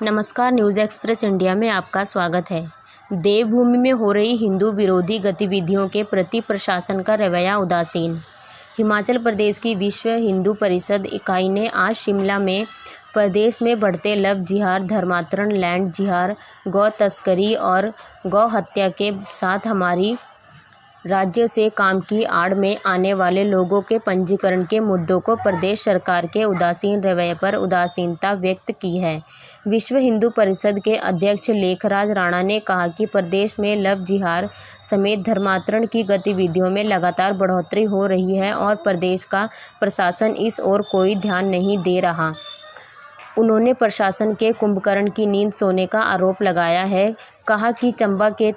नमस्कार, news express India में आपका स्वागत है। देवभूमि में हो रही हिंदू विरोधी गतिविधियों के प्रति प्रशासन का रवैया उदासीन। हिमाचल प्रदेश की विश्व हिंदू परिषद इकाई ने आज शिमला में प्रदेश में बढ़ते लव जिहाद, धर्मांतरण, लैंड जिहाद, गौ तस्करी और गौ हत्या के साथ हमारी राज्यों से काम की आड़ में आने वाले लोगों के पंजीकरण के मुद्दों को प्रदेश सरकार के उदासीन रवैये पर उदासीनता व्यक्त की है। विश्व हिंदू परिषद के अध्यक्ष लेखराज राणा ने कहा कि प्रदेश में लव जिहाद समेत धर्मांतरण की गतिविधियों में लगातार बढ़ोतरी हो रही है और प्रदेश का प्रशासन इस ओर कोई ध्यान नहीं दे रहा। उन्होंने प्रशासन के कुंभकर्ण की नींद सोने का आरोप लगाया है। कहा कि चंबा के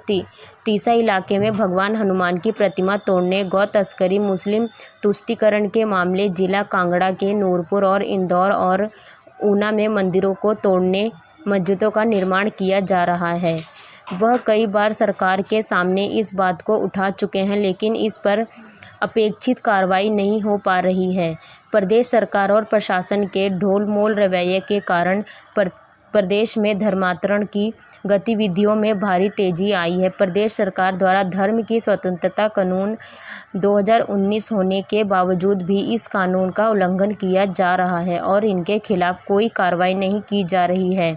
तीसा इलाके में भगवान हनुमान की प्रतिमा तोड़ने, गौ तस्करी, मुस्लिम तुष्टीकरण के मामले, जिला कांगड़ा के नूरपुर और इंदौर और ऊना में मंदिरों को तोड़ने, मस्जिदों का निर्माण किया जा रहा है। वह कई बार सरकार के सामने इस बात को उठा चुके हैं, लेकिन इस पर अपेक्षित कार्रवाई नहीं हो पा रही है। प्रदेश सरकार और प्रशासन के ढोलमोल रवैये के कारण प्रदेश में धर्मांतरण की गतिविधियों में भारी तेजी आई है। प्रदेश सरकार द्वारा धर्म की स्वतंत्रता कानून 2019 होने के बावजूद भी इस कानून का उल्लंघन किया जा रहा है और इनके खिलाफ कोई कार्रवाई नहीं की जा रही है।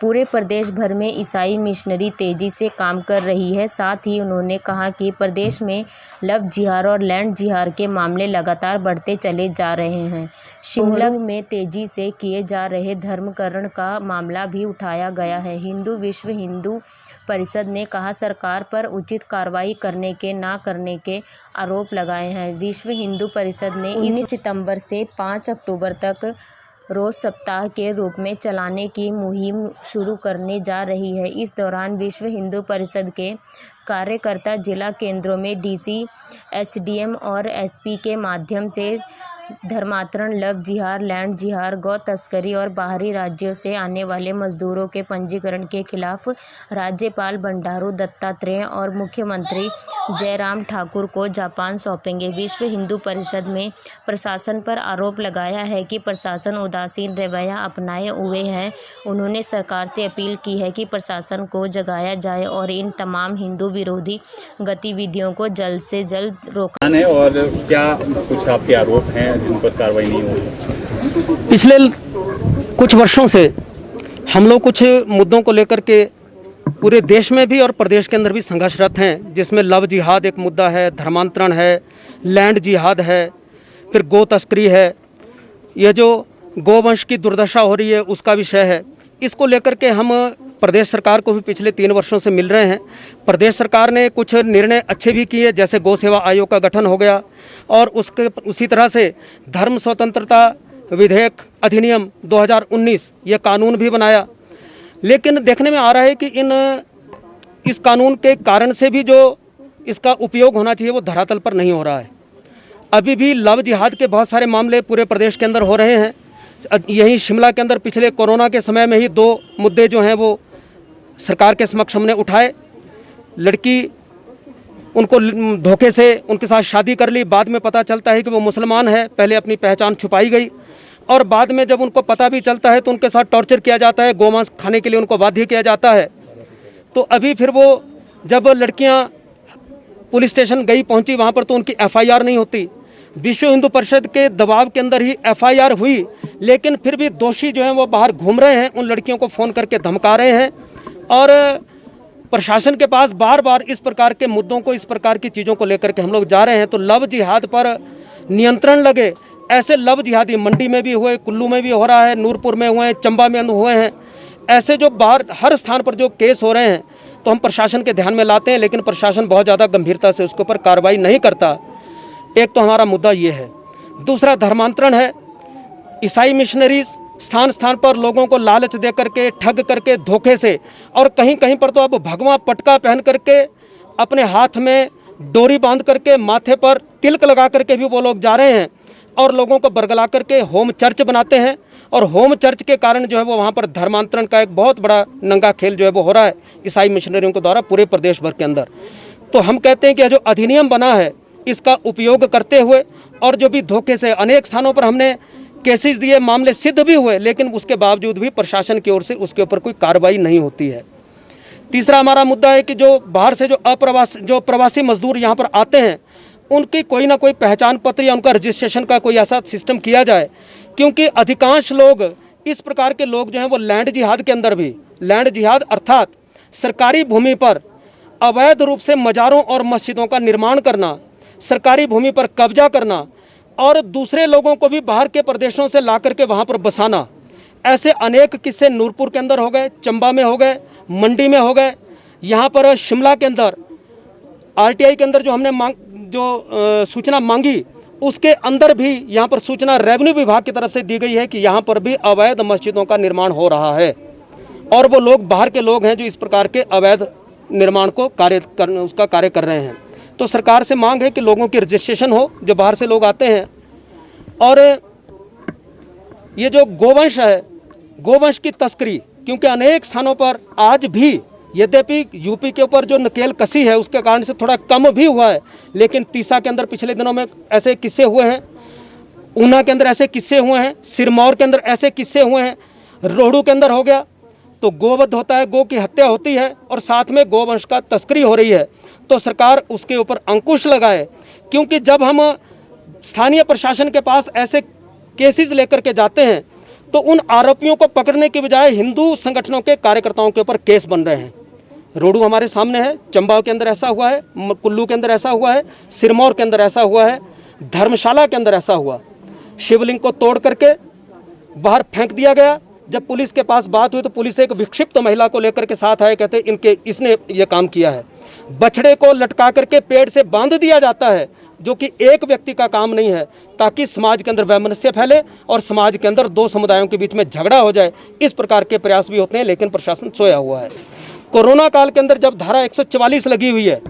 पूरे प्रदेश भर में ईसाई मिशनरी तेजी से काम कर रही है। साथ ही उन्होंने कहा कि प्रदेश में लव जिहाद और लैंड जिहाद के मामले लगातार बढ़ते चले जा रहे हैं। शिमला में तेजी से किए जा रहे धर्मांतरण का मामला भी उठाया गया है। विश्व हिंदू परिषद ने कहा सरकार पर उचित कार्रवाई करने के ना करने के आरोप लगाए हैं। विश्व हिंदू परिषद ने 19 सितंबर से 5 अक्टूबर तक रोज़ सप्ताह के रूप में चलाने की मुहिम शुरू करने जा रही है। इस दौरान विश्व हिंदू परिषद के कार्यकर्ता जिला केंद्रों में डीसी, एसडीएम और एसपी के माध्यम से धर्मांतरण, लव जिहाद, लैंड जिहाद, गौ तस्करी और बाहरी राज्यों से आने वाले मजदूरों के पंजीकरण के खिलाफ राज्यपाल बंडारू दत्तात्रेय और मुख्यमंत्री जयराम ठाकुर को ज्ञापन सौंपेंगे। विश्व हिंदू परिषद में प्रशासन पर आरोप लगाया है कि प्रशासन उदासीन रवैया अपनाए हुए है। उन्होंने सरकार से अपील की है कि प्रशासन को जगाया जाए और इन तमाम हिंदू विरोधी गतिविधियों को जल्द से जल्द रोका है। और क्या कुछ आपके आरोप हैं जिन पर कार्रवाई नहीं हो रही? पिछले कुछ वर्षों से हम लोग कुछ मुद्दों को लेकर के पूरे देश में भी और प्रदेश के अंदर भी संघर्षरत हैं, जिसमें लव जिहाद एक मुद्दा है, धर्मांतरण है, लैंड जिहाद है, फिर गौ तस्करी है, यह जो गौवंश की दुर्दशा हो रही है उसका विषय है। इसको लेकर के हम प्रदेश सरकार को भी पिछले 3 वर्षों से मिल रहे हैं। प्रदेश सरकार ने कुछ निर्णय अच्छे भी किए, जैसे गौ सेवा आयोग का गठन हो गया और उसी तरह से धर्म स्वतंत्रता विधेयक अधिनियम 2019 ये कानून भी बनाया। लेकिन देखने में आ रहा है कि इस कानून के कारण से भी जो इसका उपयोग होना चाहिए वो धरातल पर नहीं हो रहा है। अभी भी लव जिहाद के बहुत सारे मामले पूरे प्रदेश के अंदर हो रहे हैं। यहीं शिमला के अंदर पिछले कोरोना के समय में ही 2 मुद्दे जो हैं वो सरकार के समक्ष हमने उठाए। लड़की उनको धोखे से उनके साथ शादी कर ली, बाद में पता चलता है कि वो मुसलमान है। पहले अपनी पहचान छुपाई गई और बाद में जब उनको पता भी चलता है तो उनके साथ टॉर्चर किया जाता है, गोमांस खाने के लिए उनको बाध्य किया जाता है। तो अभी फिर वो जब लड़कियां पुलिस स्टेशन पहुंची वहां पर तो उनकी एफआईआर नहीं होती। विश्व हिंदू परिषद के दबाव के अंदर ही एफआईआर हुई, लेकिन फिर भी दोषी जो हैं वो बाहर घूम रहे हैं, उन लड़कियों को फ़ोन करके धमका रहे हैं और प्रशासन के पास बार बार इस प्रकार के मुद्दों को, इस प्रकार की चीज़ों को लेकर के हम लोग जा रहे हैं। तो लव जिहाद पर नियंत्रण लगे, ऐसे लव जिहादी मंडी में भी हुए, कुल्लू में भी हो रहा है, नूरपुर में हुए हैं, चंबा में हुए हैं। ऐसे जो बाहर हर स्थान पर जो केस हो रहे हैं तो हम प्रशासन के ध्यान में लाते हैं, लेकिन प्रशासन बहुत ज़्यादा गंभीरता से उसके ऊपर कार्रवाई नहीं करता। एक तो हमारा मुद्दा ये है। दूसरा धर्मांतरण है। ईसाई मिशनरीज स्थान स्थान पर लोगों को लालच दे करके, ठग करके, धोखे से, और कहीं कहीं पर तो अब भगवा पटका पहन करके, अपने हाथ में डोरी बांध करके, माथे पर तिलक लगा करके भी वो लोग जा रहे हैं और लोगों को बरगला करके होम चर्च बनाते हैं। और होम चर्च के कारण जो है वो वहाँ पर धर्मांतरण का एक बहुत बड़ा नंगा खेल जो है वो हो रहा है ईसाई मिशनरियों के द्वारा पूरे प्रदेश भर के अंदर। तो हम कहते हैं कि जो अधिनियम बना है इसका उपयोग करते हुए और जो भी धोखे से अनेक स्थानों पर हमने केसेस दिए, मामले सिद्ध भी हुए, लेकिन उसके बावजूद भी प्रशासन की ओर से उसके ऊपर कोई कार्रवाई नहीं होती है। तीसरा हमारा मुद्दा है कि जो बाहर से जो प्रवासी मजदूर यहाँ पर आते हैं, उनकी कोई ना कोई पहचान पत्र या उनका रजिस्ट्रेशन का कोई ऐसा सिस्टम किया जाए, क्योंकि अधिकांश लोग इस प्रकार के लोग जो हैं वो लैंड जिहाद के अंदर भी, लैंड जिहाद अर्थात सरकारी भूमि पर अवैध रूप से मज़ारों और मस्जिदों का निर्माण करना, सरकारी भूमि पर कब्जा करना और दूसरे लोगों को भी बाहर के प्रदेशों से ला करके वहाँ पर बसाना, ऐसे अनेक किस्से नूरपुर के अंदर हो गए, चंबा में हो गए, मंडी में हो गए, यहाँ पर शिमला के अंदर आरटीआई के अंदर जो हमने सूचना मांगी, उसके अंदर भी यहाँ पर सूचना रेवेन्यू विभाग की तरफ से दी गई है कि यहाँ पर भी अवैध मस्जिदों का निर्माण हो रहा है और वो लोग बाहर के लोग हैं जो इस प्रकार के अवैध निर्माण को उसका कार्य कर रहे हैं। तो सरकार से मांग है कि लोगों की रजिस्ट्रेशन हो जो बाहर से लोग आते हैं। और ये जो गोवंश है, गोवंश की तस्करी, क्योंकि अनेक स्थानों पर आज भी, यद्यपि यूपी के ऊपर जो नकेल कसी है उसके कारण से थोड़ा कम भी हुआ है, लेकिन तीसा के अंदर पिछले दिनों में ऐसे किस्से हुए हैं, ऊना के अंदर ऐसे किस्से हुए हैं, सिरमौर के अंदर ऐसे किस्से हुए हैं, रोहड़ू के अंदर हो गया। तो गोवध होता है, गो की हत्या होती है और साथ में गोवंश का तस्करी हो रही है। तो सरकार उसके ऊपर अंकुश लगाए, क्योंकि जब हम स्थानीय प्रशासन के पास ऐसे केसेस लेकर के जाते हैं तो उन आरोपियों को पकड़ने के बजाय हिंदू संगठनों के कार्यकर्ताओं के ऊपर केस बन रहे हैं। रोडू हमारे सामने है, चंबा के अंदर ऐसा हुआ है, कुल्लू के अंदर ऐसा हुआ है, सिरमौर के अंदर ऐसा हुआ है, धर्मशाला के अंदर ऐसा हुआ। शिवलिंग को तोड़ करके बाहर फेंक दिया गया। जब पुलिस के पास बात हुई तो पुलिस एक विक्षिप्त महिला को लेकर के साथ आए, कहते इसने ये काम किया है। बछड़े को लटका करके पेड़ से बांध दिया जाता है, जो कि एक व्यक्ति का काम नहीं है, ताकि समाज के अंदर वैमनस्य फैले और समाज के अंदर दो समुदायों के बीच में झगड़ा हो जाए। इस प्रकार के प्रयास भी होते हैं, लेकिन प्रशासन सोया हुआ है। कोरोना काल के अंदर जब धारा 144 लगी हुई है,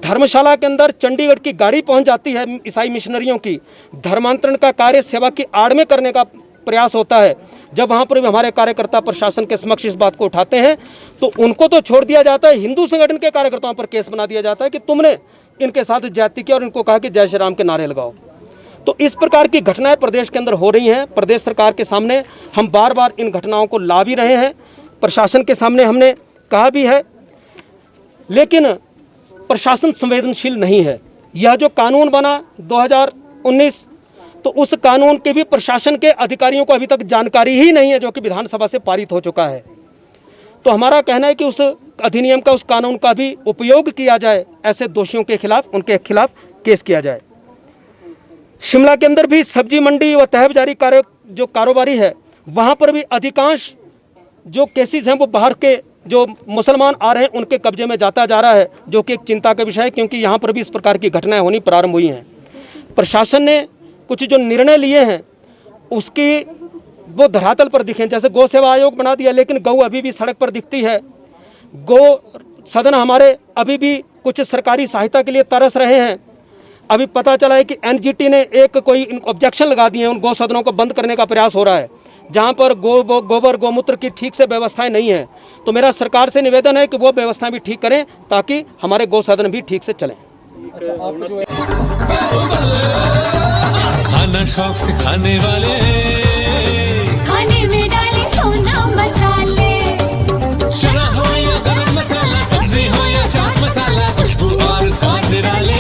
धर्मशाला के अंदर चंडीगढ़ की गाड़ी पहुंच जाती है ईसाई मिशनरियों की, धर्मांतरण का कार्य सेवा की आड़ में करने का प्रयास होता है। जब वहाँ पर भी हमारे कार्यकर्ता प्रशासन के समक्ष इस बात को उठाते हैं तो उनको तो छोड़ दिया जाता है, हिंदू संगठन के कार्यकर्ताओं पर केस बना दिया जाता है कि तुमने इनके साथ ज्यादती की और इनको कहा कि जय श्री राम के नारे लगाओ। तो इस प्रकार की घटनाएं प्रदेश के अंदर हो रही हैं। प्रदेश सरकार के सामने हम बार बार इन घटनाओं को ला भी रहे हैं, प्रशासन के सामने हमने कहा भी है, लेकिन प्रशासन संवेदनशील नहीं है। यह जो कानून बना 2019, तो उस कानून के भी प्रशासन के अधिकारियों को अभी तक जानकारी ही नहीं है, जो कि विधानसभा से पारित हो चुका है। तो हमारा कहना है कि उस अधिनियम का, उस कानून का भी उपयोग किया जाए, ऐसे दोषियों के खिलाफ, उनके खिलाफ केस किया जाए। शिमला के अंदर भी सब्जी मंडी व तहबजारी जो कारोबारी है, वहाँ पर भी अधिकांश जो केसेस हैं वो बाहर के जो मुसलमान आ रहे हैं उनके कब्जे में जाता जा रहा है, जो कि एक चिंता का विषय है, क्योंकि यहाँ पर भी इस प्रकार की घटनाएं होनी प्रारंभ हुई हैं। प्रशासन ने कुछ जो निर्णय लिए हैं उसकी वो धरातल पर दिखे, जैसे गौ सेवा आयोग बना दिया, लेकिन गौ अभी भी सड़क पर दिखती है। गौ सदन हमारे अभी भी कुछ सरकारी सहायता के लिए तरस रहे हैं। अभी पता चला है कि एनजीटी ने एक कोई ऑब्जेक्शन लगा दिए हैं, उन गौ सदनों को बंद करने का प्रयास हो रहा है, जहां पर गोबर गौमूत्र की ठीक से व्यवस्थाएं नहीं है। तो मेरा सरकार से निवेदन है कि वो व्यवस्थाएं भी ठीक करें, ताकि हमारे गौ सदन भी ठीक से चलें। खाना शौक से खाने वाले, खाने में डाले सोना मसाले, चना हो या गरम मसाला, सब्जी हो या चाट मसाला, खुशबू और स्वाद निराले,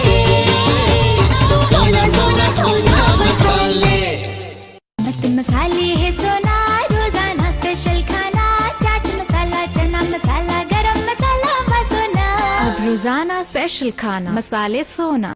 सोना सोना सोना मसाले। मस्त मसाले है सोना, रोजाना स्पेशल खाना, चाट मसाला, चना मसाला, गरम मसाला, सोना। अब रोजाना स्पेशल खाना, मसाले सोना।